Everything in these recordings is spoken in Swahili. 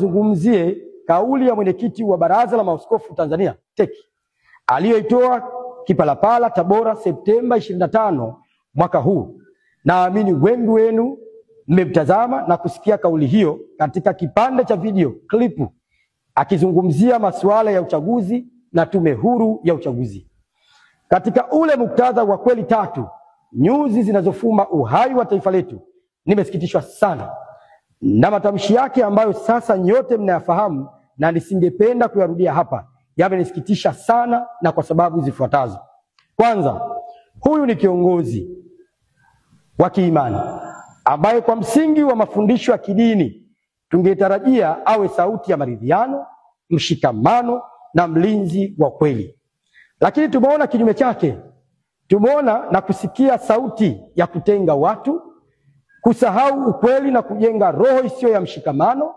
Zungumzie kauli ya mwenyekiti wa Baraza la Maaskofu Tanzania TEC aliyoitoa Kipalapala Tabora Septemba 25 mwaka huu. Naamini wengi wenu mmemtazama na kusikia kauli hiyo katika kipande cha video klipu akizungumzia masuala ya uchaguzi na tume huru ya uchaguzi. Katika ule muktadha wa kweli tatu, nyuzi zinazofuma uhai wa taifa letu, nimesikitishwa sana na matamshi yake ambayo sasa nyote mnayafahamu na nisingependa kuyarudia hapa. Yamenisikitisha sana na kwa sababu zifuatazo. Kwanza, huyu ni kiongozi wa kiimani ambaye kwa msingi wa mafundisho ya kidini tungetarajia awe sauti ya maridhiano, mshikamano na mlinzi wa kweli. Lakini tumeona kinyume chake. Tumeona na kusikia sauti ya kutenga watu, kusahau ukweli na kujenga roho isiyo ya mshikamano,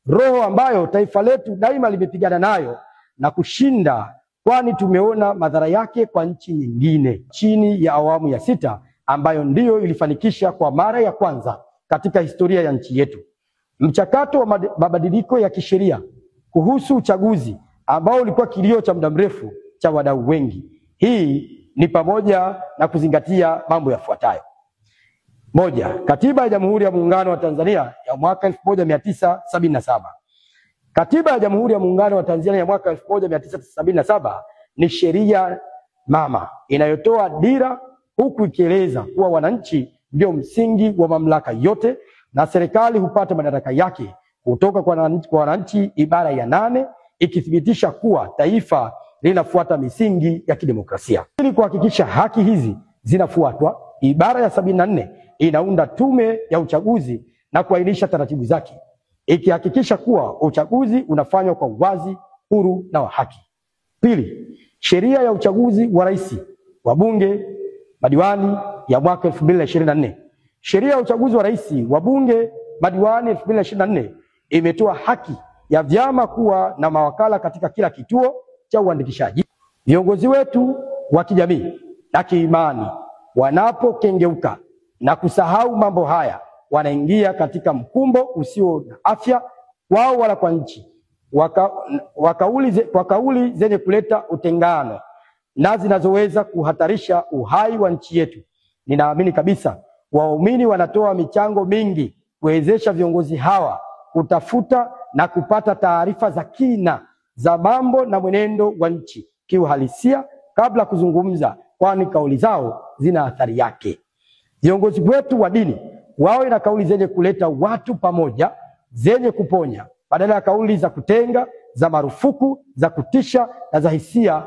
roho ambayo taifa letu daima limepigana nayo na kushinda, kwani tumeona madhara yake kwa nchi nyingine chini ya awamu ya 6 ambayo ndiyo ilifanikisha kwa mara ya kwanza katika historia ya nchi yetu mchakato wa mabadiliko ya kisheria kuhusu uchaguzi ambao ulikuwa kilio cha muda mrefu cha wadau wengi. Hii ni pamoja na kuzingatia mambo yafuatayo. Moja, Katiba ya Jamhuri ya Muungano wa Tanzania ya mwaka 1977. Katiba ya Jamhuri ya Muungano wa Tanzania ya mwaka 1977 ni sheria mama inayotoa dira, huku ikieleza kuwa wananchi ndio msingi wa mamlaka yote na serikali hupata madaraka yake kutoka kwa wananchi, ibara ya 8 ikithibitisha kuwa taifa linafuata misingi ya kidemokrasia. Ili kuhakikisha haki hizi zinafuatwa, ibara ya 74 inaunda tume ya uchaguzi na kuainisha taratibu zake, ikihakikisha kuwa uchaguzi unafanywa kwa uwazi, huru na wa haki. Pili, sheria ya uchaguzi wa rais, wabunge, madiwani ya mwaka 2024. Sheria ya uchaguzi wa rais, wabunge, madiwani 2024 imetoa haki ya vyama kuwa na mawakala katika kila kituo cha uandikishaji. Viongozi wetu wa kijamii na kiimani wanapokengeuka na kusahau mambo haya, wanaingia katika mkumbo usio na afya wao wala kwa nchi, kwa kauli zenye kuleta utengano na zinazoweza kuhatarisha uhai wa nchi yetu. Ninaamini kabisa waumini wanatoa michango mingi kuwezesha viongozi hawa kutafuta na kupata taarifa za kina za mambo na mwenendo wa nchi kiuhalisia kabla kuzungumza, kwani kauli zao zina athari yake. Viongozi wetu wa dini wawe na kauli zenye kuleta watu pamoja, zenye kuponya badala ya kauli za kutenga, za marufuku, za kutisha na za hisia.